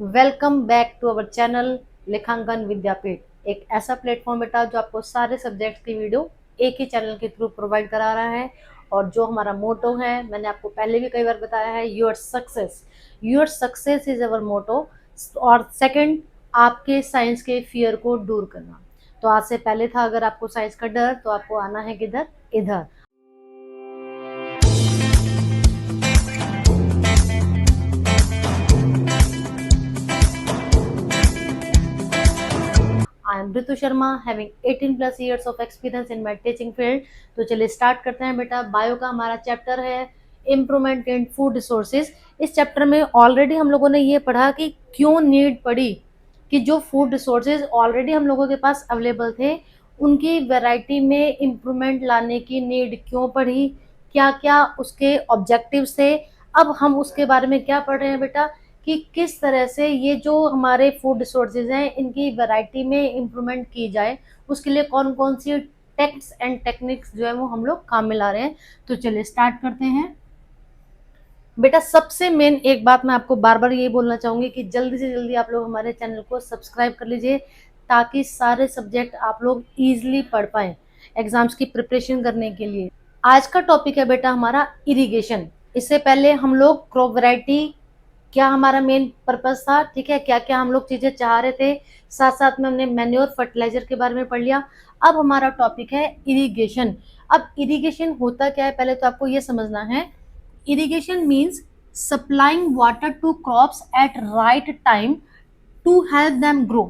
Welcome back to our channel Lekhankan Vidyapeeth. एक ऐसा platform बेटा जो आपको सारे सब्जेक्ट्स की वीडियो एक ही चैनल के थ्रू प्रोवाइड करा रहा है। और जो हमारा मोटो है, मैंने आपको पहले भी कई बार बताया है, योर सक्सेस इज अवर मोटो। और सेकंड, आपके साइंस के फियर को दूर करना। तो आज से पहले था अगर आपको साइंस का डर, तो आपको आना है किधर, इधर। I am Ritu Sharma, having 18 plus years of experience in my teaching field. तो चलिए स्टार्ट करते हैं बेटा। बायो का हमारा चैप्टर है इम्प्रूवमेंट इन फूड रिसोर्सेज। इस चैप्टर में ऑलरेडी हम लोगों ने ये पढ़ा कि क्यों नीड पड़ी कि जो फूड रिसोर्सेज ऑलरेडी हम लोगों के पास अवेलेबल थे, उनकी वैरायटी में इम्प्रूवमेंट लाने की नीड क्यों पड़ी, क्या क्या उसके ऑब्जेक्टिव्स थे। अब हम उसके बारे में क्या पढ़ रहे हैं बेटा कि किस तरह से ये जो हमारे फूड रिसोर्सेज हैं, इनकी वैरायटी में इम्प्रूवमेंट की जाए, उसके लिए कौन कौन सी टेक्ट्स एंड टेक्निक्स जो है वो हम लोग काम में ला रहे हैं। तो चलिए स्टार्ट करते हैं बेटा। सबसे मेन एक बात मैं आपको बार बार ये बोलना चाहूंगी कि जल्दी से जल्दी आप लोग हमारे चैनल को सब्सक्राइब कर लीजिए, ताकि सारे सब्जेक्ट आप लोग इजीली पढ़ पाए एग्जाम्स की प्रिपरेशन करने के लिए। आज का टॉपिक है बेटा हमारा इरिगेशन। इससे पहले हम लोग क्रॉप वैरायटी, क्या हमारा मेन पर्पस था, ठीक है, क्या क्या हम लोग चीजें चाह रहे थे, साथ साथ में हमने मैन्योर फर्टिलाइजर के बारे में पढ़ लिया। अब हमारा टॉपिक है इरिगेशन। अब इरिगेशन होता क्या है, पहले तो आपको ये समझना है। Irrigation means supplying water to crops at right time to help them grow.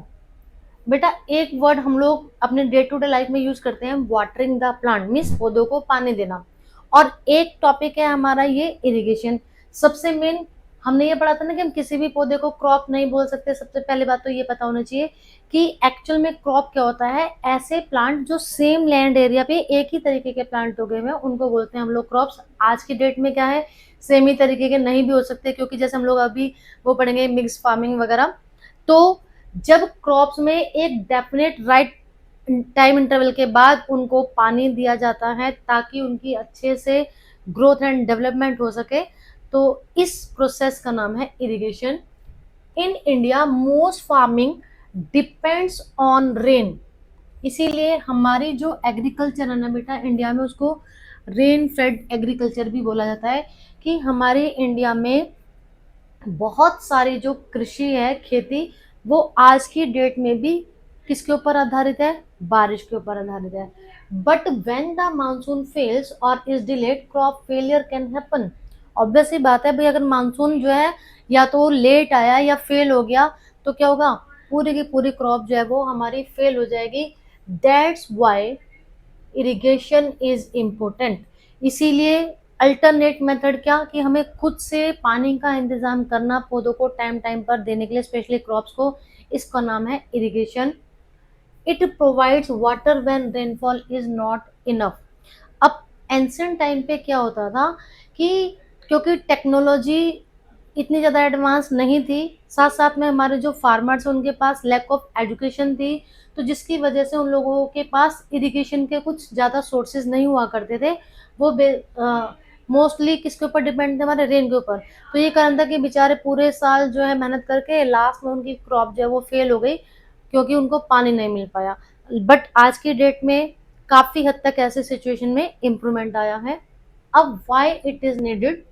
बेटा एक वर्ड हम लोग अपने डे टू डे लाइफ में यूज करते हैं, वाटरिंग द प्लांट मीन्स पौधों को पानी देना। और एक टॉपिक है हमारा ये इरिगेशन। सबसे मेन हमने ये पढ़ा था ना कि हम किसी भी पौधे को क्रॉप नहीं बोल सकते। सबसे पहले बात तो ये पता होना चाहिए कि एक्चुअल में क्रॉप क्या होता है। ऐसे प्लांट जो सेम लैंड एरिया पे एक ही तरीके के प्लांट उगे हुए हैं, उनको बोलते हैं हम लोग क्रॉप्स। आज की डेट में क्या है, सेम ही तरीके के नहीं भी हो सकते, क्योंकि जैसे हम लोग अभी वो पढ़ेंगे मिक्स फार्मिंग वगैरह। तो जब क्रॉप्स में एक डेफिनेट राइट टाइम इंटरवल के बाद उनको पानी दिया जाता है, ताकि उनकी अच्छे से ग्रोथ एंड डेवलपमेंट हो सके, तो इस प्रोसेस का नाम है irrigation. In India most farming depends on rain. इसीलिए हमारी जो एग्रीकल्चर है ना बेटा, इंडिया में उसको रेन फेड एग्रीकल्चर भी बोला जाता है। कि हमारे इंडिया में बहुत सारी जो कृषि है, खेती, वो आज की डेट में भी किसके ऊपर आधारित है, बारिश के ऊपर आधारित है। But when the monsoon fails और is delayed, crop failure can happen. Obvious ही बात है भाई, अगर मानसून जो है या तो लेट आया या फेल हो गया, तो क्या होगा, पूरी की पूरी क्रॉप जो है वो हमारी फेल हो जाएगी। That's why irrigation is important. इसीलिए अल्टरनेट मेथड क्या, कि हमें खुद से पानी का इंतजाम करना पौधों को टाइम टाइम पर देने के लिए, स्पेशली क्रॉप्स को। इसका नाम है irrigation. It provides water when rainfall is not enough. अब एंशियंट टाइम पे क्या होता था कि क्योंकि टेक्नोलॉजी इतनी ज़्यादा एडवांस नहीं थी, साथ साथ में हमारे जो फार्मर्स हैं उनके पास लैक ऑफ एजुकेशन थी, तो जिसकी वजह से उन लोगों के पास इरिगेशन के कुछ ज़्यादा सोर्सेज नहीं हुआ करते थे। वो मोस्टली किसके ऊपर डिपेंड थे, हमारे रेन के ऊपर। तो ये कारण था कि बेचारे पूरे साल जो है मेहनत करके लास्ट में उनकी क्रॉप जो है वो फेल हो गई, क्योंकि उनको पानी नहीं मिल पाया। बट आज की डेट में काफ़ी हद तक ऐसे सिचुएशन में इम्प्रूवमेंट आया है। अब why it is needed,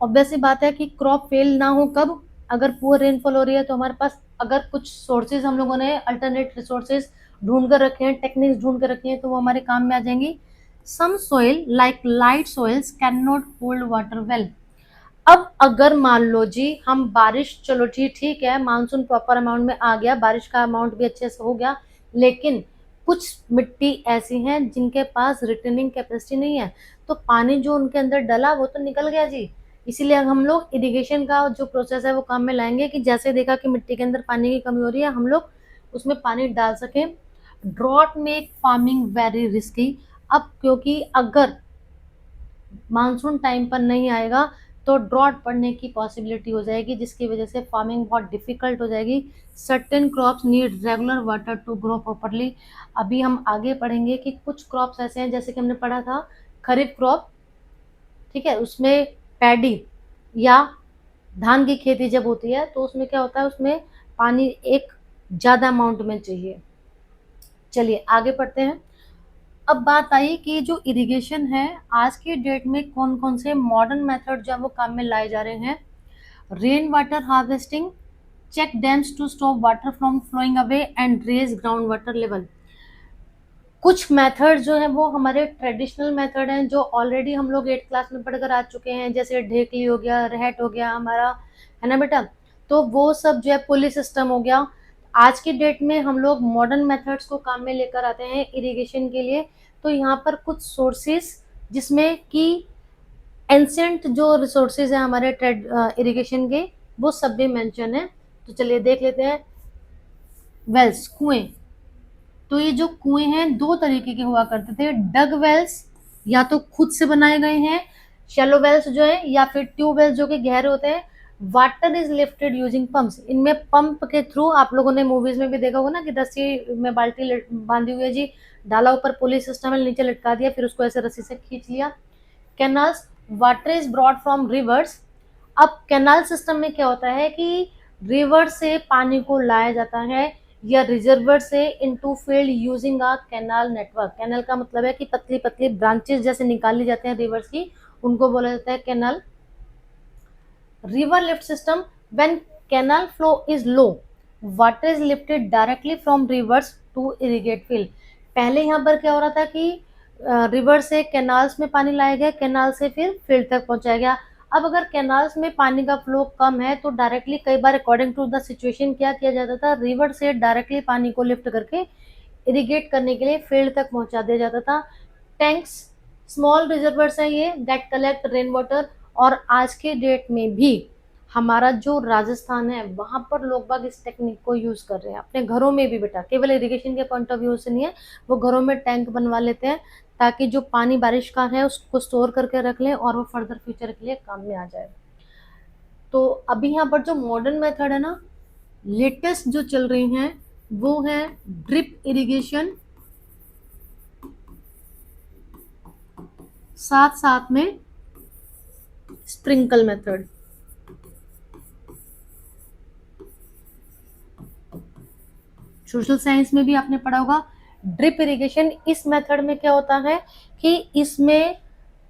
obvious सी बात है कि क्रॉप फेल ना हो कब, अगर पुअर रेनफॉल हो रही है, तो हमारे पास अगर कुछ सोर्सेज हम लोगों ने अल्टरनेट रिसोर्सेज ढूंढ कर रखे हैं, टेक्निक्स ढूंढ कर रखी हैं, तो वो हमारे काम में आ जाएंगी। Some soil like light soils can not hold water well. अब अगर मान लो जी हम बारिश, चलो जी ठीक है, मानसून प्रॉपर अमाउंट में आ गया, बारिश का अमाउंट भी अच्छे से हो गया, लेकिन कुछ मिट्टी ऐसी हैं जिनके पास रिटेनिंग कैपेसिटी नहीं है, तो पानी जो उनके अंदर डला वो तो निकल गया जी। इसीलिए हम लोग इरिगेशन का जो प्रोसेस है वो काम में लाएंगे, कि जैसे देखा कि मिट्टी के अंदर पानी की कमी हो रही है, हम लोग उसमें पानी डाल सकें। Drought make farming very risky. अब क्योंकि अगर मानसून टाइम पर नहीं आएगा, तो ड्रॉट पड़ने की पॉसिबिलिटी हो जाएगी, जिसकी वजह से फार्मिंग बहुत डिफिकल्ट हो जाएगी। Certain crops need regular water to grow properly. अभी हम आगे पढ़ेंगे कि कुछ क्रॉप्स ऐसे हैं, जैसे कि हमने पढ़ा था खरीफ क्रॉप, ठीक है, उसमें पैडी या धान की खेती जब होती है तो उसमें क्या होता है, उसमें पानी एक ज़्यादा अमाउंट में चाहिए। चलिए आगे पढ़ते हैं। अब बात आई कि जो इरिगेशन है आज की डेट में कौन कौन से मॉडर्न मेथड जो है वो काम में लाए जा रहे हैं। Rain water harvesting, check dams to stop water from flowing away and raise ground water level. कुछ मेथड जो है वो हमारे ट्रेडिशनल मेथड हैं जो ऑलरेडी हम लोग 8th क्लास में पढ़कर आ चुके हैं, जैसे ढेकली हो गया, रहट हो गया हमारा, है ना बेटा। तो वो सब जो है पुली सिस्टम हो गया। आज की डेट में हम लोग मॉडर्न मेथड्स को काम में लेकर आते हैं इरिगेशन के लिए। तो यहाँ पर कुछ सोर्सेस जिसमें कि एंशियंट जो रिसोर्सेज है हमारे इरिगेशन के, वो सब भी मेंशन है। तो चलिए देख लेते हैं। वेल्स, कुएं। तो ये जो कुएं हैं दो तरीके के हुआ करते थे। डग वेल्स या तो खुद से बनाए गए हैं, शैलो वेल्स जो है, या फिर ट्यूब वेल्स जो कि गहरे होते हैं। Water is lifted using pumps, इनमें पंप के थ्रू, आप लोगों ने मूवीज में भी देखा होगा ना कि रस्सी में बाल्टी बांधी हुई है जी, डाला ऊपर पुली सिस्टम है, नीचे लटका दिया, फिर उसको ऐसे रस्सी से खींच लिया। Canals, water is broad from reverse. अब कैनाल सिस्टम में क्या होता है कि रिवर से पानी को लाया जाता है या रिजर्वर से into field using a canal network. Canal का मतलब है कि पतली पतली ब्रांचेस जैसे निकाली जाते हैं रिवर्स की, उनको बोला जाता है canal. River lift system, when canal flow is low, water is lifted directly from rivers to irrigate field. पहले यहाँ पर क्या हो रहा था कि रिवर से कैनाल्स में पानी लाया गया, कैनाल से फिर फील्ड तक पहुंचाया गया। अब अगर कैनाल्स में पानी का फ्लो कम है तो डायरेक्टली, कई बार अकॉर्डिंग टू द सिचुएशन क्या किया जाता था, रिवर से डायरेक्टली पानी को लिफ्ट करके इरिगेट करने के लिए फील्ड तक पहुंचा दिया जाता था। टैंक्स, स्मॉल रिजर्वर्स है ये दैट कलेक्ट रेन वाटर। और आज के डेट में भी हमारा जो राजस्थान है वहां पर लोग बाग इस टेक्निक को यूज कर रहे हैं अपने घरों में भी बेटा, केवल इरिगेशन के पॉइंट ऑफ व्यू से नहीं है, वो घरों में टैंक बनवा लेते हैं ताकि जो पानी बारिश का है उसको स्टोर करके रख लें और वो फर्दर फ्यूचर के लिए काम में आ जाए। तो अभी यहाँ पर जो मॉडर्न मेथड है ना, लेटेस्ट जो चल रही हैं वो है ड्रिप इरिगेशन, साथ साथ में स्प्रिंकल मेथड। सोशल साइंस में भी आपने पढ़ा होगा ड्रिप इरिगेशन। इस मेथड में क्या होता है कि इसमें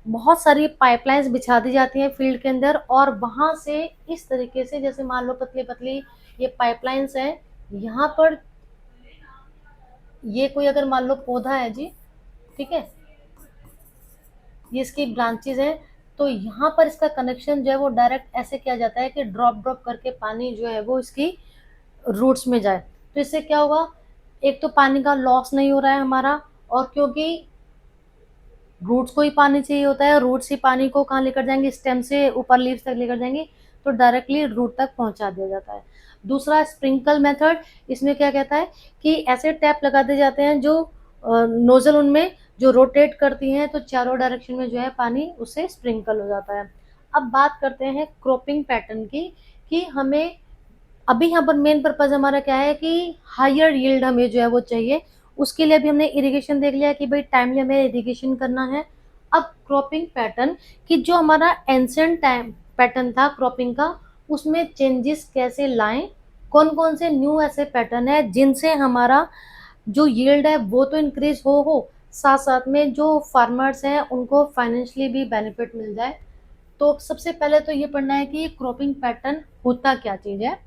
बहुत सारी पाइपलाइंस बिछा दी जाती हैं फील्ड के अंदर, और वहां से इस तरीके से, जैसे मान लो पतली पतली ये पाइपलाइंस है, यहाँ पर ये कोई अगर मान लो पौधा है जी, ठीक है, ये इसकी ब्रांचेज है, तो यहाँ पर इसका कनेक्शन जो है वो डायरेक्ट ऐसे किया जाता है कि ड्रॉप ड्रॉप करके पानी जो है वो इसकी रूट्स में जाए। तो इससे क्या होगा, एक तो पानी का लॉस नहीं हो रहा है हमारा, और क्योंकि रूट्स को ही पानी चाहिए होता है, रूट्स ही पानी को कहाँ लेकर जाएंगे, स्टेम से ऊपर लीव्स तक लेकर जाएंगे, तो डायरेक्टली रूट तक पहुंचा दिया जाता है। दूसरा स्प्रिंकल मेथड, इसमें क्या कहता है कि ऐसे टैप लगा दिए जाते हैं जो नोजल उनमें जो रोटेट करती हैं, तो चारों डायरेक्शन में जो है पानी उससे स्प्रिंकल हो जाता है। अब बात करते हैं क्रॉपिंग पैटर्न की, कि हमें अभी यहाँ पर मेन पर्पज हमारा क्या है कि हायर यील्ड हमें जो है वो चाहिए। उसके लिए अभी हमने इरिगेशन देख लिया कि भाई टाइमली हमें इरिगेशन करना है। अब क्रॉपिंग पैटर्न, कि जो हमारा एंशिएंट टाइम पैटर्न था क्रॉपिंग का, उसमें चेंजेस कैसे लाएं, कौन कौन से न्यू ऐसे पैटर्न है जिनसे हमारा जो यील्ड है वो तो इंक्रीज हो साथ साथ में जो फार्मर्स हैं उनको फाइनेंशियली भी बेनिफिट मिल जाए। तो सबसे पहले तो ये पढ़ना है कि क्रॉपिंग पैटर्न होता क्या चीज है।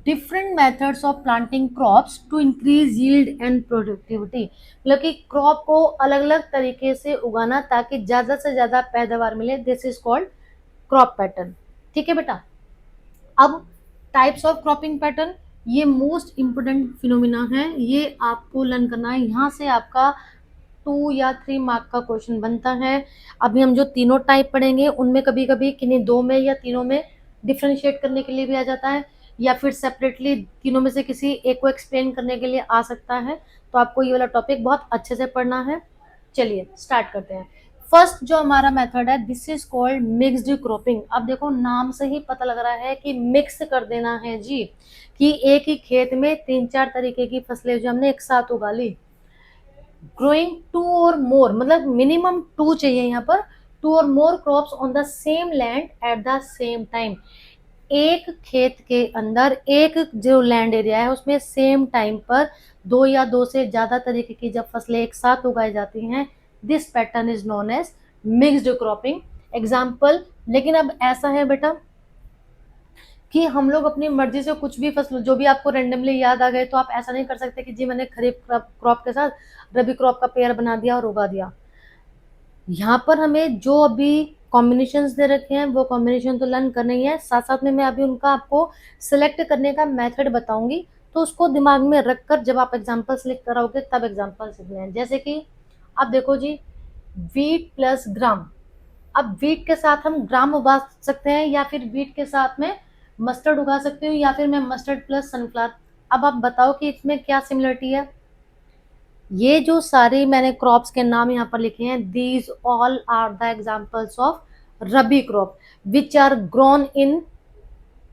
Different methods of planting crops to increase yield and productivity, मतलब कि क्रॉप को अलग अलग तरीके से उगाना ताकि ज्यादा से ज्यादा पैदावार मिले, this is called crop pattern. ठीक है बेटा। अब टाइप्स ऑफ क्रॉपिंग पैटर्न, ये मोस्ट इम्पोर्टेंट फिनोमिना है, ये आपको लर्न करना है, यहाँ से आपका 2 या 3 मार्क का क्वेश्चन बनता है। अभी हम जो तीनों टाइप पढ़ेंगे उनमें कभी कभी किन्हीं दो में या तीनों में डिफ्रेंशिएट करने के लिए भी आ जाता है, या फिर सेपरेटली तीनों में से किसी एक को एक्सप्लेन करने के लिए आ सकता है। तो आपको ये वाला टॉपिक बहुत अच्छे से पढ़ना है। चलिए स्टार्ट करते हैं। फर्स्ट जो हमारा मेथड है this is called mixed cropping. अब देखो नाम से ही पता लग रहा है कि मिक्स कर देना है जी, कि एक ही खेत में 3-4 तरीके की फसलें जो हमने एक साथ उगा ली। ग्रोइंग 2 और मोर, मतलब मिनिमम 2 चाहिए यहाँ पर, 2 और more crops on the same land at the same time. एक खेत के अंदर एक जो लैंड एरिया है उसमें सेम टाइम पर दो या दो से ज्यादा तरीके की जब फसलें एक साथ उगाई जाती हैं, this pattern is known as mixed cropping example. लेकिन अब ऐसा है बेटा कि हम लोग अपनी मर्जी से कुछ भी फसल जो भी आपको रेंडमली याद आ गए, तो आप ऐसा नहीं कर सकते कि जी मैंने खरीफ क्रॉप के साथ रबी क्रॉप का पेयर बना दिया और उगा दिया। यहाँ पर हमें जो अभी कॉम्बिनेशंस दे रखे हैं वो कॉम्बिनेशन तो लर्न करना ही है, साथ साथ में मैं अभी उनका आपको सिलेक्ट करने का मेथड बताऊंगी, तो उसको दिमाग में रखकर जब आप एग्जाम्पल लिख कराओगे तब एग्जाम्पल सीखने हैं। जैसे कि आप देखो जी, वीट प्लस ग्राम। अब वीट के साथ हम ग्राम उगा सकते हैं, या फिर वीट के साथ में मस्टर्ड उगा सकती हूँ, या फिर मैं मस्टर्ड प्लस सनफ्लावर। अब आप बताओ कि इसमें क्या सिमिलरिटी है। ये जो सारे मैंने क्रॉप्स के नाम यहाँ पर लिखे हैं, these all are the examples of rabi crop which are grown in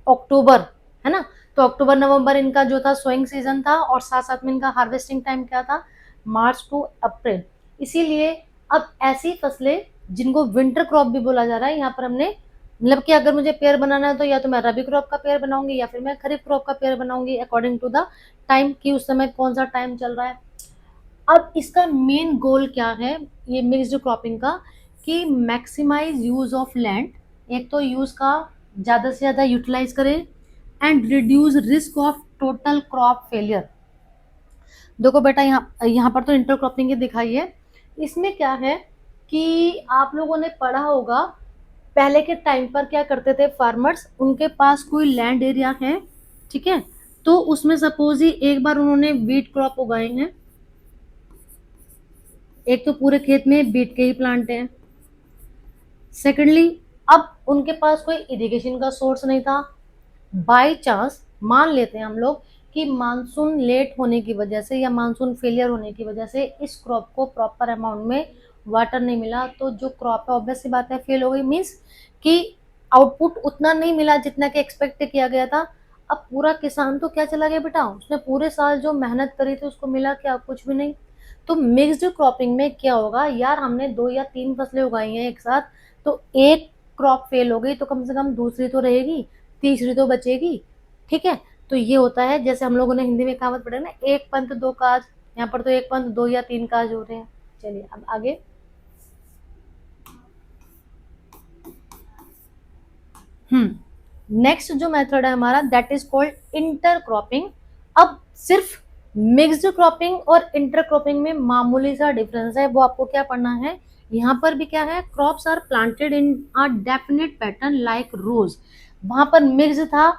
October, है ना। तो अक्टूबर नवंबर इनका जो था सोइंग सीजन था, और साथ साथ में इनका हार्वेस्टिंग टाइम क्या था, मार्च टू अप्रैल। इसीलिए अब ऐसी फसलें जिनको विंटर क्रॉप भी बोला जा रहा है, यहाँ पर हमने मतलब कि अगर मुझे पेयर बनाना है तो या तो मैं रबी क्रॉप का पेयर बनाऊंगी या फिर मैं खरीफ क्रॉप का पेयर बनाऊंगी अकॉर्डिंग टू द टाइम, कि उस समय कौन सा टाइम चल रहा है। अब इसका मेन गोल क्या है ये मिक्स्ड क्रॉपिंग का, कि मैक्सिमाइज यूज ऑफ लैंड, एक तो यूज का ज़्यादा से ज़्यादा यूटिलाइज करें, and reduce risk of total crop failure. देखो बेटा, यहाँ यहाँ पर तो इंटरक्रॉपिंग ही दिखाई है। इसमें क्या है कि आप लोगों ने पढ़ा होगा पहले के टाइम पर क्या करते थे फार्मर्स, उनके पास कोई लैंड एरिया है, ठीक है, तो उसमें सपोज ही एक बार उन्होंने वीट क्रॉप उगाए हैं, एक तो पूरे खेत में बीट के ही प्लांट हैं। सेकेंडली, अब उनके पास कोई इरिगेशन का सोर्स नहीं था। बाय चांस मान लेते हैं हम लोग कि मानसून लेट होने की वजह से या मानसून फेलियर होने की वजह से इस क्रॉप को प्रॉपर अमाउंट में वाटर नहीं मिला, तो जो क्रॉप है ऑब्वियस सी बात है फेल हो गई, मीन्स कि आउटपुट उतना नहीं मिला जितना कि एक्सपेक्ट किया गया था। अब पूरा किसान तो क्या चला गया बेटा, उसने पूरे साल जो मेहनत करी थी उसको मिला क्या, कुछ भी नहीं। तो मिक्स्ड क्रॉपिंग में क्या होगा यार, हमने दो या तीन फसलें उगाई हैं एक साथ, तो एक क्रॉप फेल हो गई तो कम से कम दूसरी तो रहेगी, तीसरी तो बचेगी, ठीक है। तो ये होता है, जैसे हम लोगों ने हिंदी में कहावत पढ़ा ना, एक पंथ दो काज, यहाँ पर तो एक पंथ दो या तीन काज हो रहे हैं। चलिए अब आगे। नेक्स्ट जो मेथड है हमारा that is called inter cropping. अब सिर्फ मिक्स्ड क्रॉपिंग और इंटर क्रॉपिंग में मामूली सा डिफरेंस है, वो आपको क्या पढ़ना है। यहाँ पर भी क्या है, crops are planted in a definite pattern like rows. वहां पर मिक्स था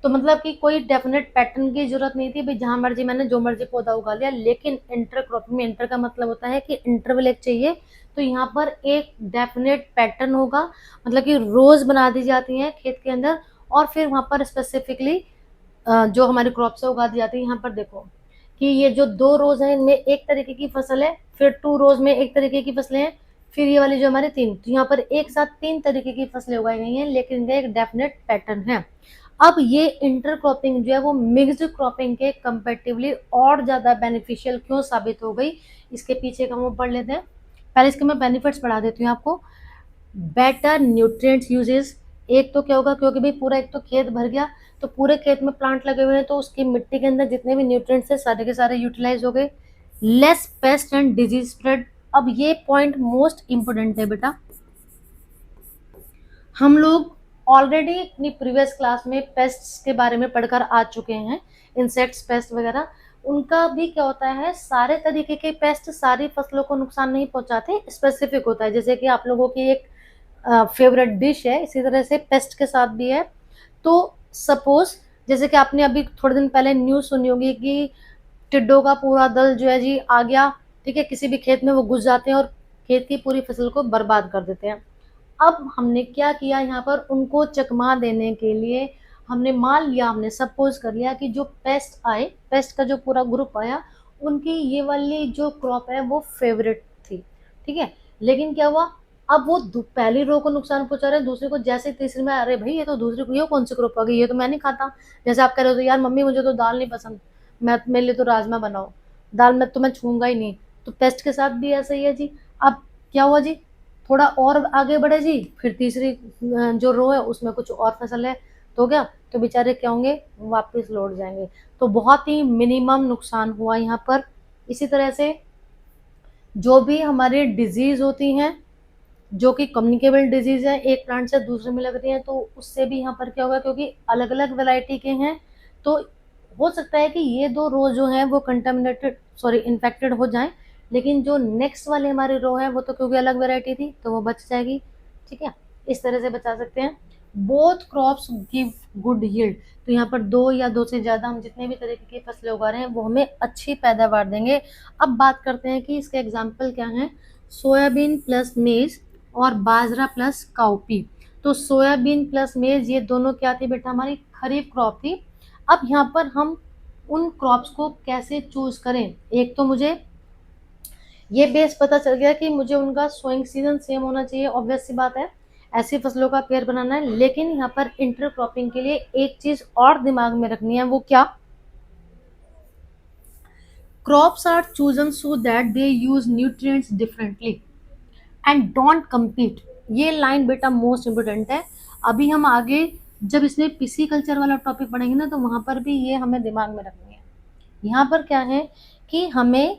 तो मतलब कि कोई डेफिनेट पैटर्न की जरूरत नहीं थी भाई, जहां मर्जी मैंने जो मर्जी पौधा उगा लिया। लेकिन इंटर क्रॉपिंग में इंटर का मतलब होता है कि इंटरवल एक चाहिए, तो यहाँ पर एक डेफिनेट पैटर्न होगा, मतलब कि रोज बना दी जाती हैं खेत के अंदर, और फिर वहां पर स्पेसिफिकली जो हमारी क्रॉप्स उगा दी जाती है। यहाँ पर देखो कि ये जो दो रोज है इनमें एक तरीके की फसल है, फिर टू रोज में एक तरीके की फसलें हैं, फिर ये वाली जो हमारे तीन, तो यहाँ पर एक साथ तीन तरीके की फसलें उगाई गई हैं, लेकिन इनका एक डेफिनेट पैटर्न है। अब ये इंटर क्रॉपिंग जो है वो मिक्स्ड क्रॉपिंग के कंपेरेटिवली और ज्यादा बेनिफिशियल क्यों साबित हो गई, इसके पीछे का हम पढ़ लेते हैं। पहले इसके मैं बेनिफिट्स पढ़ा देती हूँ आपको। बेटर न्यूट्रिएंट्स यूजेस, एक तो क्या होगा, क्योंकि भाई पूरा एक तो खेत भर गया, तो पूरे खेत में प्लांट लगे हुए हैं, तो उसकी मिट्टी के अंदर जितने भी न्यूट्रिएंट्स है सारे के सारे यूटिलाइज हो गए। Less paste and disease spread. अब ये पॉइंट मोस्ट इंपोर्टेंट है बेटा, हम लोग ऑलरेडी अपनी प्रीवियस क्लास में पेस्ट्स के बारे में पढ़कर आ चुके हैं, इंसेक्ट्स पेस्ट वगैरह। उनका भी क्या होता है, सारे तरीके के पेस्ट सारी फसलों को नुकसान नहीं पहुंचाते, स्पेसिफिक होता है। जैसे कि आप लोगों की एक फेवरेट डिश है, इसी तरह से पेस्ट के साथ भी है। तो सपोज जैसे कि आपने अभी थोड़े दिन पहले न्यूज सुनी होगी कि टिड्डों का पूरा दल जो है जी आ गया, ठीक है, किसी भी खेत में वो घुस जाते हैं और खेत की पूरी फसल को बर्बाद कर देते हैं। अब हमने क्या किया, यहाँ पर उनको चकमा देने के लिए हमने मान लिया, हमने सपोज कर लिया कि जो पेस्ट आए, पेस्ट का जो पूरा ग्रुप आया, उनकी ये वाली जो क्रॉप है वो फेवरेट थी, ठीक है। लेकिन क्या हुआ, अब वो पहली रो को नुकसान पहुंचा रहे हैं, दूसरे को जैसे तीसरी में, अरे भाई ये तो दूसरी को, ये कौन सी क्रॉप आ गई, ये तो मैं नहीं खाता। जैसे आप कह रहे हो तो यार मम्मी मुझे तो दाल नहीं पसंद, मैं मेरे लिए तो राजमा बनाओ, दाल में तो मैं छूंगा ही नहीं। तो पेस्ट के साथ भी ऐसा ही है जी। अब क्या हुआ जी, थोड़ा और आगे बढ़े जी, फिर तीसरी जो रो है उसमें कुछ और फसल है, तो क्या, तो बेचारे क्या होंगे, वापस लौट जाएंगे। तो बहुत ही मिनिमम नुकसान हुआ यहाँ पर। इसी तरह से जो भी हमारे डिजीज होती हैं, जो कि कम्युनिकेबल डिजीज है, एक प्लांट से दूसरे में लग रही है, तो उससे भी यहाँ पर क्या होगा, क्योंकि अलग अलग वैरायटी के हैं, तो हो सकता है कि ये 2 रो जो है वो कंटामिनेटेड, सॉरी इन्फेक्टेड हो जाएं, लेकिन जो नेक्स्ट वाले हमारी रो है वो तो क्योंकि अलग वैरायटी थी तो वो बच जाएगी। ठीक है, इस तरह से बचा सकते हैं। Both crops give good yield, तो यहाँ पर 2 या 2 से ज़्यादा हम जितने भी तरीके की फसलें उगा रहे हैं वो हमें अच्छी पैदावार देंगे। अब बात करते हैं कि इसके एग्जाम्पल क्या हैं। सोयाबीन प्लस मेज और बाजरा प्लस काउपी। तो सोयाबीन प्लस मेज ये दोनों क्या थी बेटा, हमारी खरीफ क्रॉप थी। अब यहाँ पर हम उन क्रॉप्स को कैसे चूज करें, एक तो मुझे ये बेस पता चल गया कि मुझे उनका सोइंग सीजन सेम होना चाहिए, ऑब्वियस सी बात है, ऐसी फसलों का पेयर बनाना है। लेकिन यहाँ पर इंटर क्रॉपिंग के लिए एक चीज और दिमाग में रखनी है, वो क्या, crops are chosen so that they use nutrients differently and don't compete. ये लाइन बेटा मोस्ट इंपोर्टेंट है। अभी हम आगे जब इसमें पिसी कल्चर वाला टॉपिक पढ़ेंगे ना, तो वहां पर भी ये हमें दिमाग में रखनी है। यहाँ पर क्या है कि हमें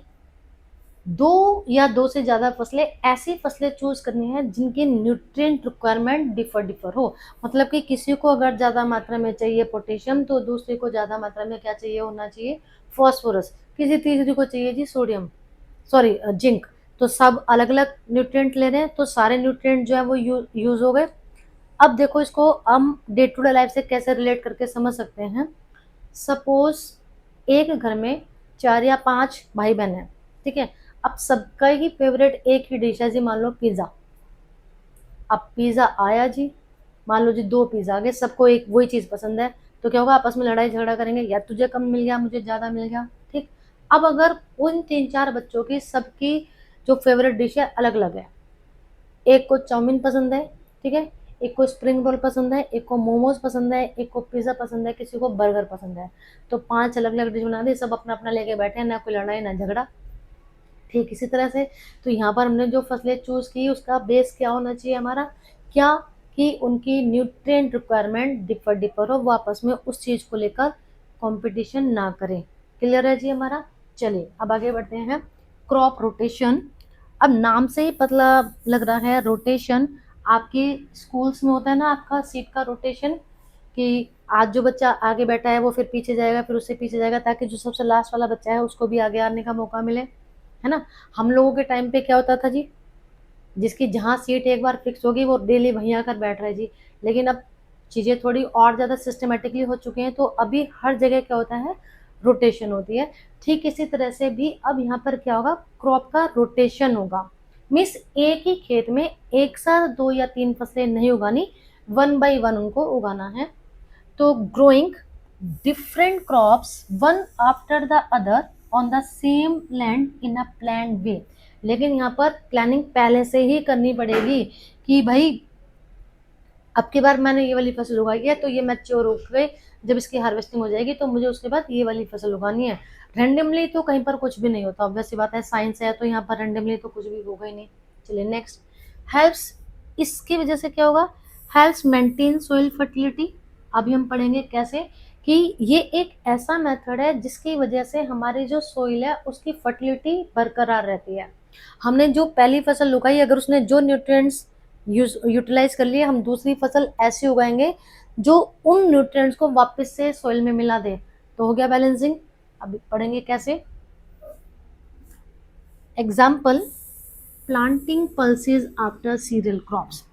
2 या 2 से ज़्यादा फसलें, ऐसी फसलें चूज करनी है जिनकी न्यूट्रिएंट रिक्वायरमेंट डिफर हो। मतलब कि किसी को अगर ज़्यादा मात्रा में चाहिए पोटेशियम, तो दूसरे को ज़्यादा मात्रा में क्या चाहिए होना चाहिए, फॉस्फोरस। किसी तीसरी को चाहिए जी सोडियम, सॉरी जिंक। तो सब अलग अलग न्यूट्रिएंट ले रहे हैं, तो सारे न्यूट्रिएंट जो है वो यूज हो गए। अब देखो इसको हम डे टू डे लाइफ से कैसे रिलेट करके समझ सकते हैं। सपोज एक घर में 4 या 5 भाई बहन है, ठीक है। अब सबका ही फेवरेट एक ही डिश है जी, मान लो पिज्जा। अब पिज्जा आया जी, मान लो जी 2 पिज्जा आ गए, सबको एक वही चीज पसंद है, तो क्या होगा, आपस में लड़ाई झगड़ा करेंगे, या तुझे कम मिल गया मुझे ज्यादा मिल गया। ठीक। अब अगर उन 3-4 बच्चों की सबकी जो फेवरेट डिश है अलग अलग है, एक को चाउमीन पसंद है, ठीक है, एक को स्प्रिंग रोल पसंद है, एक को मोमोज पसंद है, एक को पिज्जा पसंद है, किसी को बर्गर पसंद है, तो 5 अलग अलग डिश बना दी, सब अपना अपना लेके बैठे हैं, ना कोई लड़ाई ना झगड़ा। ठीक इसी तरह से, तो यहाँ पर हमने जो फसलें चूज की उसका बेस क्या होना चाहिए हमारा, क्या, कि उनकी न्यूट्रिएंट रिक्वायरमेंट डिफर हो, वो आपस में उस चीज को लेकर कंपटीशन ना करें। क्लियर है जी हमारा। चलिए अब आगे बढ़ते हैं। Crop rotation. अब नाम से ही पतला लग रहा है रोटेशन। आपके स्कूल्स में होता है ना आपका सीट का रोटेशन, कि आज जो बच्चा आगे बैठा है वो फिर पीछे जाएगा, फिर उससे पीछे जाएगा, ताकि जो सबसे लास्ट वाला बच्चा है उसको भी आगे आने का मौका मिले, है ना। हम लोगों के टाइम पे क्या होता था जी, जिसकी जहाँ सीट एक बार फिक्स होगी वो डेली वहीं आकर बैठ रहा है जी। लेकिन अब चीज़ें थोड़ी और ज़्यादा सिस्टमेटिकली हो चुकी हैं, तो अभी हर जगह क्या होता है, रोटेशन होती है। ठीक इसी तरह से भी अब यहाँ पर क्या होगा, क्रॉप का रोटेशन होगा। मीन्स एक ही खेत में एक साथ 2 या 3 फसलें नहीं उगानी, 1 बाय 1 उनको उगाना है। तो growing different crops one after the other on the same land in a planned way। लेकिन यहाँ पर प्लानिंग पहले से ही करनी पड़ेगी, कि भाई अब की बार मैंने ये वाली फसल उगाई है तो ये मैच्योर हो गई, जब इसकी हार्वेस्टिंग हो जाएगी तो मुझे उसके बाद ये वाली फसल उगानी है। रेंडमली तो कहीं पर कुछ भी नहीं होता, ऑब्वियस सी बात है, साइंस है, तो यहाँ पर रेंडमली तो कुछ भी होगा ही नहीं। चलिए नेक्स्ट। हेल्प्स, इसकी वजह से क्या होगा, हेल्प्स मेंटेन सोइल फर्टिलिटी। अभी हम पढ़ेंगे कैसे, कि ये एक ऐसा मेथड है जिसकी वजह से हमारी जो सोइल है उसकी फर्टिलिटी बरकरार रहती है। हमने जो पहली फसल उगाई, अगर उसने जो न्यूट्रिएंट्स यूटिलाइज कर लिए, हम दूसरी फसल ऐसी उगाएंगे जो उन न्यूट्रिएंट्स को वापस से सोइल में मिला दे, तो हो गया बैलेंसिंग। अभी पढ़ेंगे कैसे। Example, planting pulses after cereal crops.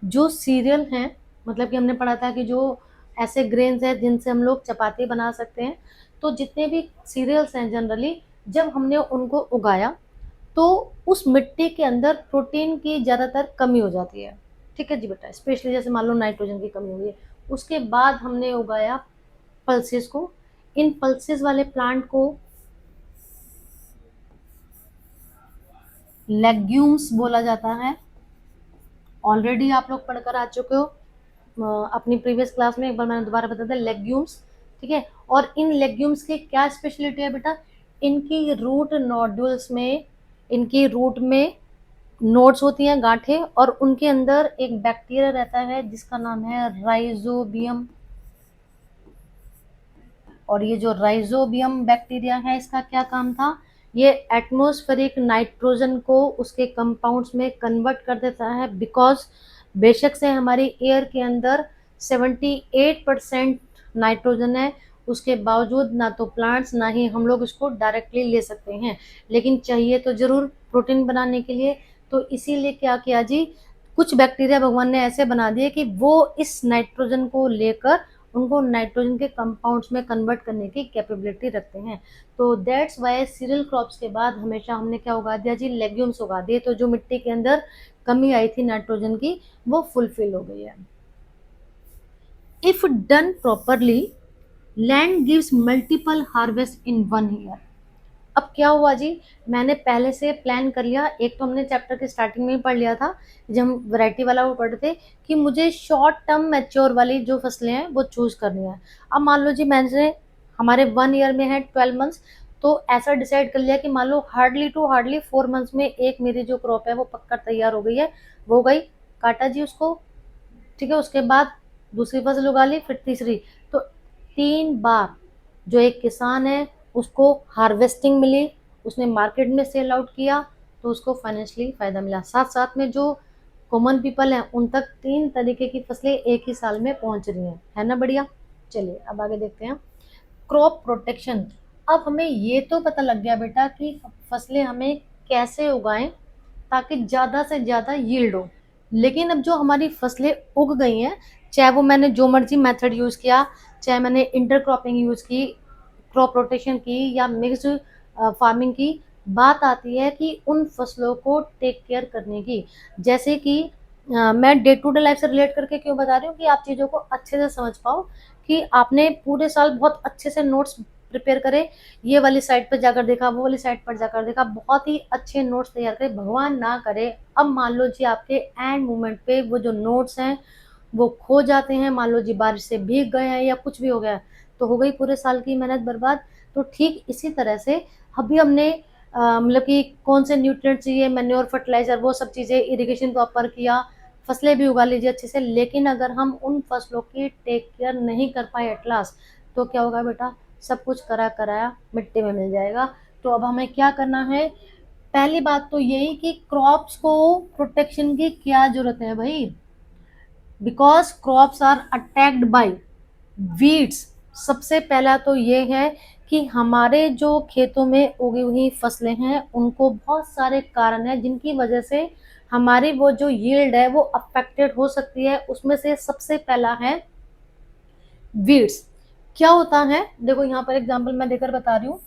जो सीरियल हैं, मतलब कि हमने पढ़ा था कि जो ऐसे ग्रेन्स हैं जिनसे हम लोग चपाती बना सकते हैं, तो जितने भी सीरियल्स हैं जनरली, जब हमने उनको उगाया तो उस मिट्टी के अंदर प्रोटीन की ज़्यादातर कमी हो जाती है। ठीक है जी बेटा, स्पेशली जैसे मान लो नाइट्रोजन की कमी हुई है। उसके बाद हमने उगाया पल्सेस को। इन पल्सेस वाले प्लांट को लेग्यूम्स बोला जाता है। ऑलरेडी आप लोग पढ़कर आ चुके हो अपनी प्रीवियस क्लास में, एक बार मैंने दोबारा बता दिया, लेग्यूम्स। ठीक है, और इन लेग्यूम्स की क्या स्पेशलिटी है बेटा, इनकी रूट नोडुल्स में, इनकी रूट में नोड्स होती हैं, गांठें, और उनके अंदर एक बैक्टीरिया रहता है जिसका नाम है राइजोबियम। और ये जो राइजोबियम बैक्टीरिया है इसका क्या काम था, ये एटमॉस्फेरिक नाइट्रोजन को उसके कंपाउंड्स में कन्वर्ट कर देता है। बिकॉज बेशक से हमारी एयर के अंदर 78% नाइट्रोजन है, उसके बावजूद ना तो प्लांट्स ना ही हम लोग इसको डायरेक्टली ले सकते हैं, लेकिन चाहिए तो जरूर प्रोटीन बनाने के लिए। तो इसीलिए क्या किया जी, कुछ बैक्टीरिया भगवान ने ऐसे बना दिए कि वो इस नाइट्रोजन को लेकर उनको नाइट्रोजन के कंपाउंड्स में कन्वर्ट करने की कैपेबिलिटी रखते हैं। तो दैट्स वाई सीरियल क्रॉप्स के बाद हमेशा हमने क्या उगा दिया जी, लेग्यूम्स उगा दिए। तो जो मिट्टी के अंदर कमी आई थी नाइट्रोजन की वो फुलफिल हो गई है। If done properly land gives multiple harvest in 1 year. अब क्या हुआ जी, मैंने पहले से प्लान कर लिया। एक तो हमने चैप्टर के स्टार्टिंग में ही पढ़ लिया था जब हम वैरायटी वाला वो पढ़ते थे कि मुझे शॉर्ट टर्म मैच्योर वाली जो फसलें हैं वो चूज करनी है। अब मान लो जी मैंने हमारे 1 ईयर में है 12 मंथ्स, तो ऐसा डिसाइड कर लिया कि मान लो हार्डली टू हार्डली 4 मंथ्स में एक मेरी जो क्रॉप है वो पक्का तैयार हो गई है, वो हो गई, काटा जी उसको, ठीक है। उसके बाद दूसरी फसल उगा ली, फिर तीसरी। तो 3 बार जो एक किसान है उसको हार्वेस्टिंग मिली, उसने मार्केट में सेल आउट किया तो उसको फाइनेंशियली फायदा मिला। साथ साथ में जो कॉमन पीपल हैं उन तक 3 तरीके की फसलें एक ही साल में पहुंच रही हैं, है ना बढ़िया। चलिए अब आगे देखते हैं क्रॉप प्रोटेक्शन। अब हमें ये तो पता लग गया बेटा कि फसलें हमें कैसे उगाएं ताकि ज़्यादा से ज़्यादा यील्ड हो। लेकिन अब जो हमारी फसलें उग गई हैं, चाहे वो मैंने जो मर्जी मेथड यूज़ किया, चाहे मैंने इंटरक्रॉपिंग यूज़ की, क्रॉप रोटेशन की या मिक्स्ड फार्मिंग की, बात आती है कि उन फसलों को टेक केयर करने की। जैसे कि मैं डे टू डे लाइफ से रिलेट करके क्यों बता रही हूँ कि आप चीज़ों को अच्छे से समझ पाओ कि आपने पूरे साल बहुत अच्छे से नोट्स प्रिपेयर करे, ये वाली साइट पर जाकर देखा, वो वाली साइट पर जाकर देखा, बहुत ही अच्छे नोट्स तैयार करे। भगवान ना करे अब मान लो जी आपके एंड मोमेंट पे वो जो नोट्स हैं वो खो जाते हैं, मान लो जी बारिश से भीग गए हैं या कुछ भी हो गया, तो हो गई पूरे साल की मेहनत बर्बाद। तो ठीक इसी तरह से अभी हमने मतलब कि कौन से न्यूट्रिएंट चाहिए, मैन्योर, फर्टिलाइजर, वो सब चीज़ें, इरिगेशन प्रॉपर किया, फसलें भी उगा लीजिए अच्छे से, लेकिन अगर हम उन फसलों की टेक केयर नहीं कर पाए एट लास्ट, तो क्या होगा बेटा, सब कुछ करा कराया मिट्टी में मिल जाएगा। तो अब हमें क्या करना है, पहली बात तो यही कि क्रॉप्स को प्रोटेक्शन की क्या जरूरत है भाई, because crops are attacked by weeds. सबसे पहला तो ये है कि हमारे जो खेतों में उगी हुई फसलें हैं उनको बहुत सारे कारण हैं जिनकी वजह से हमारी वो जो यील्ड है वो अफेक्टेड हो सकती है। उसमें से सबसे पहला है वीड्स। क्या होता है, देखो यहाँ पर एग्जांपल मैं देकर बता रही हूँ।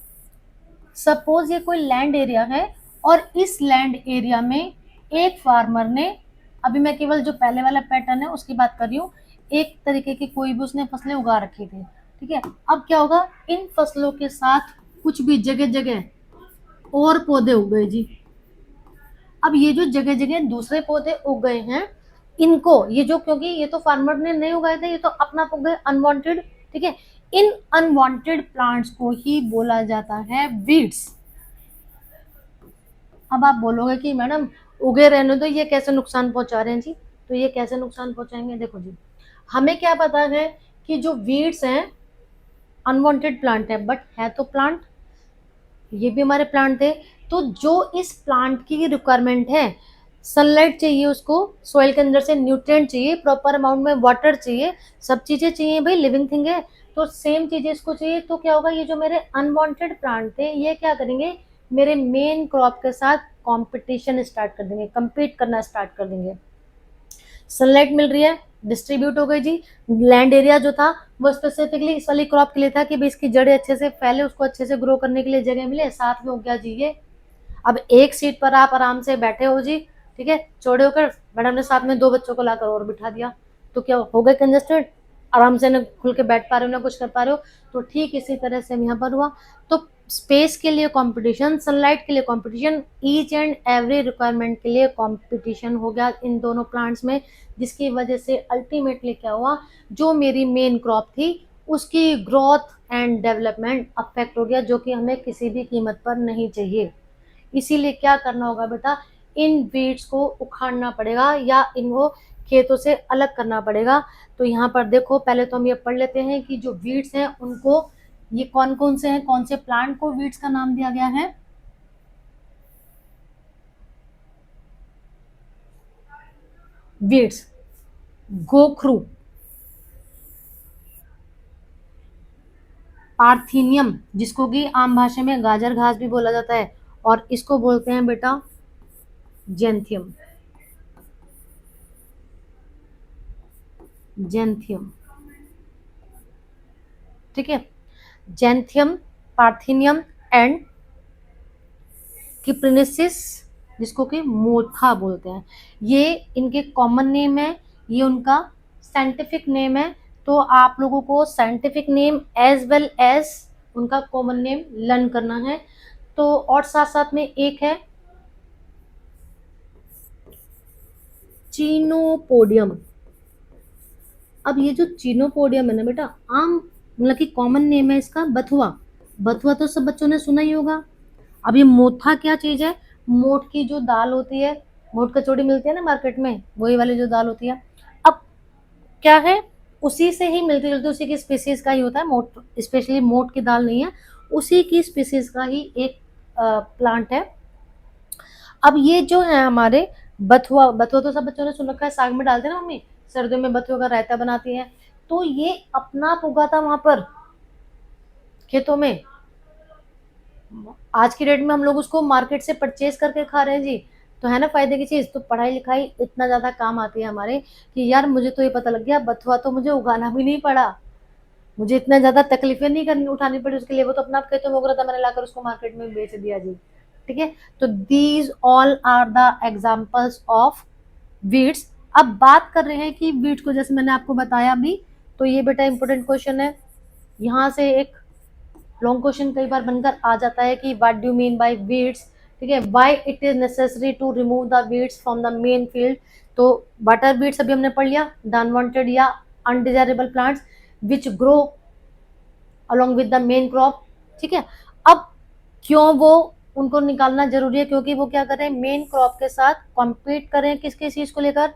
सपोज ये कोई लैंड एरिया है और इस लैंड एरिया में एक फार्मर ने, अभी मैं केवल जो पहले वाला पैटर्न है उसकी बात कर रही हूँ, एक तरीके की कोई भी उसने फसलें उगा रखी थी, ठीक है। अब क्या होगा, इन फसलों के साथ कुछ भी जगह जगह और पौधे उग गए जी। अब ये जो जगह जगह दूसरे पौधे उग गए हैं, इनको ये जो, क्योंकि ये तो फार्मर ने नहीं उगाए थे, ये तो अपना उग गए अनवांटेड, ठीक है। इन अनवांटेड प्लांट्स को ही बोला जाता है वीड्स। अब आप बोलोगे कि मैडम उगे रहने दो, ये कैसे नुकसान पहुंचा रहे हैं जी। तो ये कैसे नुकसान पहुंचाएंगे, देखो जी, हमें क्या पता है कि जो वीड्स हैं अनवांटेड प्लांट है, बट है तो प्लांट, ये भी हमारे प्लांट थे। तो जो इस प्लांट की रिक्वायरमेंट है, सनलाइट चाहिए उसको, सॉइल के अंदर से न्यूट्रिएंट चाहिए, प्रॉपर अमाउंट में वाटर चाहिए, सब चीजें चाहिए भाई, लिविंग थिंग है। तो सेम चीजें इसको चाहिए। तो क्या होगा, ये जो मेरे अनवांटेड प्लांट थे ये क्या करेंगे, मेरे मेन क्रॉप के साथ कंपटीशन स्टार्ट कर देंगे, compete करना स्टार्ट कर देंगे। सनलाइट मिल रही है, डिस्ट्रीब्यूट हो गई जी। लैंड एरिया जो था वो स्पेसिफिकली इस वाली क्रॉप के लिए था कि भाई इसकी जड़ें अच्छे से फैले, उसको अच्छे से ग्रो करने के लिए जगह मिले, साथ में हो गया जी ये। अब एक सीट पर आप आराम से बैठे हो जी, ठीक है, चौड़े होकर, मैडम ने साथ में 2 बच्चों को लाकर और बिठा दिया, तो क्या हो गए कंजेस्टेड, आराम से न खुल के बैठ पा रहे हो ना कुछ कर पा रहे हो। तो ठीक इसी तरह से यहाँ पर हुआ। तो स्पेस के लिए कंपटीशन, सनलाइट के लिए competition, each and every requirement के लिए कंपटीशन हो गया इन दोनों प्लांट्स में, जिसकी वजह से अल्टीमेटली क्या हुआ, जो मेरी मेन क्रॉप थी उसकी ग्रोथ एंड डेवलपमेंट अफेक्ट हो गया, जो कि हमें किसी भी कीमत पर नहीं चाहिए। इसीलिए क्या करना होगा बेटा, इन वीड्स को उखाड़ना पड़ेगा या इनको खेतों से अलग करना पड़ेगा। तो यहाँ पर देखो, पहले तो हम ये पढ़ लेते हैं कि जो वीड्स हैं उनको ये कौन कौन से हैं, कौन से प्लांट को वीड्स का नाम दिया गया है? वीड्स, गोखरू, पार्थीनियम जिसको कि आम भाषा में गाजर घास भी बोला जाता है, और इसको बोलते हैं बेटा जेंथियम, जेंथियम। ठीक है, जेंथियम, पार्थिनियम एंड किप्रिनेसिस जिसको कि मोथा बोलते हैं, ये इनके कॉमन नेम है, ये उनका साइंटिफिक नेम है। तो आप लोगों को scientific name as well as उनका कॉमन नेम लर्न करना है। तो और साथ साथ में एक है चीनोपोडियम। अब ये जो चीनोपोडियम है ना बेटा, आम मतलब कि कॉमन नेम है इसका बथुआ। बथुआ तो सब बच्चों ने सुना ही होगा। अब ये मोथा क्या चीज है? मोठ की जो दाल होती है, मोठ कचौड़ी मिलती है ना मार्केट में, वही वाली जो दाल होती है। अब क्या है, उसी से ही मिलती जुलती, उसी की स्पीसीज का ही होता है मोठ, स्पेशली मोठ की दाल नहीं है, उसी की स्पीसीज का ही एक प्लांट है। अब ये जो है हमारे बथुआ, बथुआ तो सब बच्चों ने सुन रखा है, साग में डालते हैं ना मम्मी, सर्दियों में बथुआ का रायता बनाती है। तो ये अपना आप उगा था वहां पर खेतों में। आज की डेट में हम लोग उसको मार्केट से परचेज करके खा रहे हैं जी, तो है ना फायदे की चीज। तो पढ़ाई लिखाई इतना ज्यादा काम आती है हमारे कि यार मुझे तो ये पता लग गया बथुआ तो मुझे उगाना भी नहीं पड़ा, मुझे इतना ज्यादा तकलीफें नहीं करनी उठानी पड़ी उसके लिए, वो तो अपना आप खेतों में उग रहा था, मैंने लाकर उसको मार्केट में बेच दिया जी। ठीक है, तो these all are the examples of weeds. अब बात कर रहे हैं कि वीड्स को जैसे मैंने आपको बताया अभी, तो ये बेटा इंपॉर्टेंट क्वेश्चन है, यहाँ से एक लॉन्ग क्वेश्चन कई बार बनकर आ जाता है कि what do mean by weeds. ठीक है, why it is necessary to remove the weeds from the main field. तो व्हाट आर वीड्स अभी हमने पढ़ लिया, द अनवांटेड या undesirable plants which grow along with the main crop. ठीक है, अब क्यों वो उनको निकालना जरूरी है, क्योंकि वो क्या करें, मेन क्रॉप के साथ कॉम्पीट करें, किसके चीज को लेकर,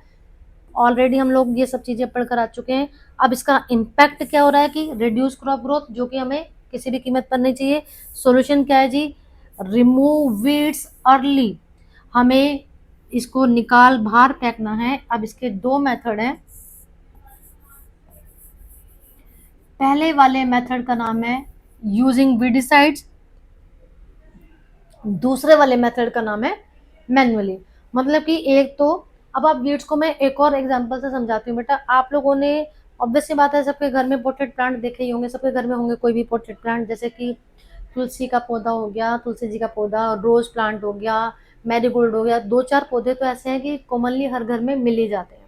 ऑलरेडी हम लोग ये सब चीजें पढ़कर आ चुके हैं। अब इसका इम्पैक्ट क्या हो रहा है कि रिड्यूस क्रॉप ग्रोथ, जो कि हमें किसी भी कीमत पर नहीं चाहिए। सॉल्यूशन क्या है जी, रिमूव वीड्स अर्ली, हमें इसको निकाल बाहर फेंकना है। अब इसके दो मेथड हैं, पहले वाले मेथड का नाम है यूजिंग वीडिसाइड्स, दूसरे वाले मेथड का नाम है मैन्युअली। मतलब कि एक तो, अब आप वीड्स को मैं एक और एग्जांपल से समझाती हूँ बेटा। आप लोगों ने ऑब्वियस सी बात है सबके घर में पोटेड प्लांट देखे ही होंगे, सबके घर में होंगे कोई भी पोटेड प्लांट, जैसे कि तुलसी का पौधा हो गया, तुलसी जी का पौधा, रोज प्लांट हो गया, मैरीगोल्ड हो गया, दो चार पौधे तो ऐसे हैं कि कॉमनली हर घर में मिल ही जाते हैं।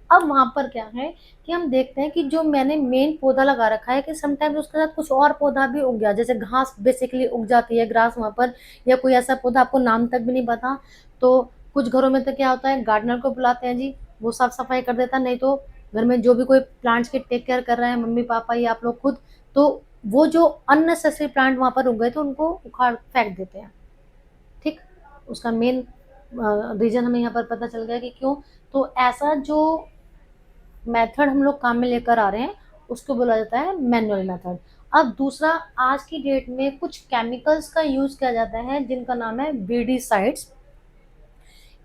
अब वहां पर क्या है कि हम देखते हैं कि जो मैंने मेन पौधा लगा रखा है कि समटाइम्स उसके साथ कुछ और पौधा भी उग गया, जैसे घास बेसिकली उग जाती है, ग्रास वहां पर, या कोई ऐसा पौधा आपको नाम तक भी नहीं पता। तो कुछ घरों में तो क्या होता है, गार्डनर को बुलाते हैं जी, वो साफ सफाई कर देता, नहीं तो घर में जो भी कोई प्लांट्स की टेक केयर कर रहे हैं, मम्मी पापा या आप लोग खुद, तो वो जो अननेसेसरी प्लांट वहां पर उग गए थे उनको उखाड़ फेंक देते हैं। ठीक, उसका मेन रीजन हमें यहाँ पर पता चल गया कि क्यों। तो ऐसा जो मेथड हम लोग काम में लेकर आ रहे हैं उसको बोला जाता है मैनुअल मेथड। अब दूसरा, आज की डेट में कुछ केमिकल्स का यूज किया जाता है जिनका नाम है वीडिसाइड्स,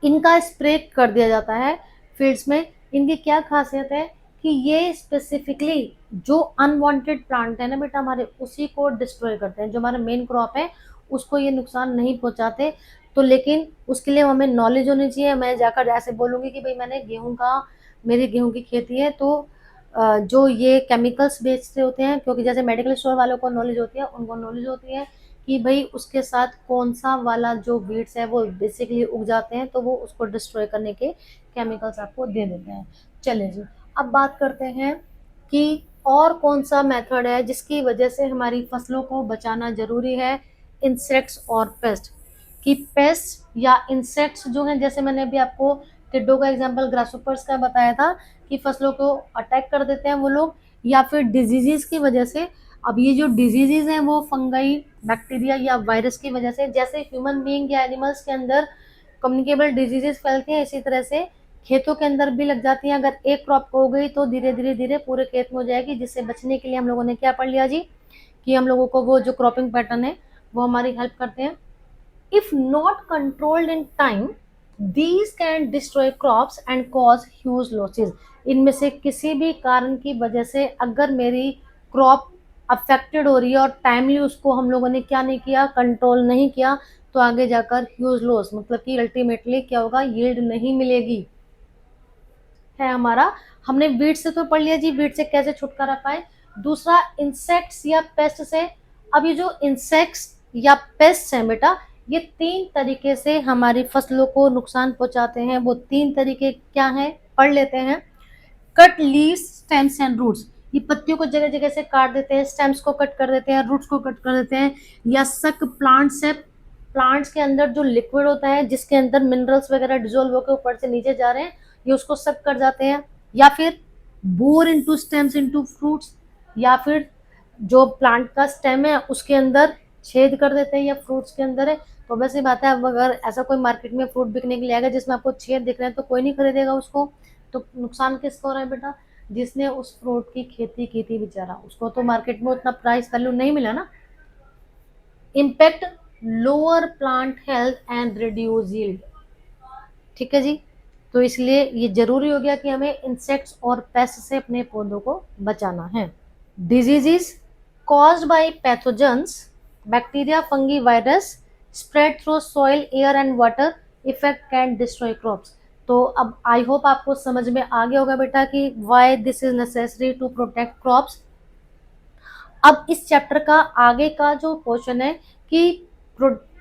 इनका स्प्रे कर दिया जाता है फील्ड्स में। इनकी क्या खासियत है कि ये स्पेसिफिकली जो अनवांटेड प्लांट है ना बेटा हमारे, उसी को डिस्ट्रॉय करते हैं, जो हमारा मेन क्रॉप है उसको ये नुकसान नहीं पहुंचाते। तो लेकिन उसके लिए हमें नॉलेज होनी चाहिए। मैं जाकर ऐसे बोलूंगी कि भाई मैंने गेहूं का, मेरी गेहूं की खेती है, तो जो ये केमिकल्स बेचते होते हैं, क्योंकि जैसे मेडिकल स्टोर वालों को नॉलेज होती है, उनको नॉलेज होती है कि भाई उसके साथ कौन सा वाला जो वीड्स है वो बेसिकली उग जाते हैं, तो वो उसको डिस्ट्रॉय करने के केमिकल्स आपको दे देते हैं। चलिए जी, अब बात करते हैं कि और कौन सा मेथड है जिसकी वजह से हमारी फसलों को बचाना जरूरी है, इंसेक्ट्स और पेस्ट। कि पेस्ट या इंसेक्ट्स जो हैं, जैसे मैंने अभी आपको टिड्डों का एग्जांपल ग्रासहोपर्स का बताया था कि फसलों को अटैक कर देते हैं वो लोग, या फिर डिजीजेस की वजह से। अब ये जो डिजीजेज हैं वो फंगाई, बैक्टीरिया या वायरस की वजह से, जैसे ह्यूमन बीइंग या एनिमल्स के अंदर कम्युनिकेबल डिजीजेस फैलती हैं, इसी तरह से खेतों के अंदर भी लग जाती हैं। अगर एक क्रॉप हो गई तो धीरे धीरे धीरे पूरे खेत में हो जाएगी, जिससे बचने के लिए हम लोगों ने क्या पढ़ लिया जी, कि हम लोगों को वो जो क्रॉपिंग पैटर्न है वो हमारी हेल्प करते हैं। If not controlled in time these can destroy crops and cause huge losses. इनमें से किसी भी कारण की वजह से अगर मेरी क्रॉप अफेक्टेड हो रही है और टाइमली उसको हम लोगों ने क्या नहीं किया, कंट्रोल नहीं किया, तो आगे जाकर ह्यूज लॉस, मतलब कि अल्टीमेटली क्या होगा, यील्ड नहीं मिलेगी। है हमारा, हमने वीड से तो पढ़ लिया जी, वीड से कैसे छुटकारा पाए। दूसरा इंसेक्ट्स या पेस्ट से। अब ये जो इंसेक्ट्स या पेस्ट है बेटा, ये 3 तरीके से हमारी फसलों को नुकसान पहुंचाते हैं। वो 3 तरीके क्या हैं, पढ़ लेते हैं। Cut leaves, stems and roots, ये पत्तियों को जगह जगह से काट देते हैं, स्टेम्स को कट कर देते हैं, रूट्स को कट कर देते हैं। या सक प्लांट्स से, प्लांट्स के अंदर जो लिक्विड होता है जिसके अंदर मिनरल्स वगैरह डिजोल्व होकर ऊपर से नीचे जा रहे हैं, ये उसको सक कर जाते हैं। या फिर bore into stems into fruits, या फिर जो प्लांट का स्टेम है उसके अंदर छेद कर देते हैं, या फ्रूट्स के अंदर है। तो वैसे बात है, अब अगर ऐसा कोई मार्केट में फ्रूट बिकने के लिए आएगा जिसमें आपको छेद दिख रहे हैं तो कोई नहीं खरीदेगा उसको। तो नुकसान किसको हो रहा है बेटा, जिसने उस फ्रूट की खेती की थी बेचारा, उसको तो मार्केट में उतना प्राइस वैल्यू नहीं मिला ना। Impact lower plant health and reduce yield. ठीक है जी, तो इसलिए ये जरूरी हो गया कि हमें इंसेक्ट्स और पेस्ट से अपने पौधों को बचाना है। Diseases caused by pathogens, bacteria, fungi, virus spread through soil, air and water effect can destroy crops। तो अब आई होप आपको समझ में आ गया होगा बेटा कि why this is necessary to protect crops। अब इस चैप्टर का आगे का जो पोर्शन है कि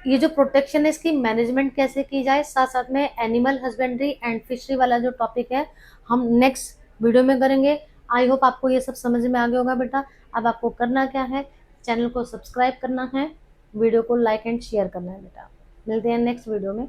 ये जो प्रोटेक्शन है इसकी मैनेजमेंट कैसे की जाए, साथ साथ में एनिमल हस्बेंड्री एंड फिशरी वाला जो टॉपिक है हम नेक्स्ट वीडियो में करेंगे। आई होप आपको ये सब समझ में आ गया होगा बेटा। अब आपको करना क्या है, चैनल को सब्सक्राइब करना है, वीडियो को लाइक एंड शेयर करना है बेटा। मिलते हैं नेक्स्ट वीडियो में।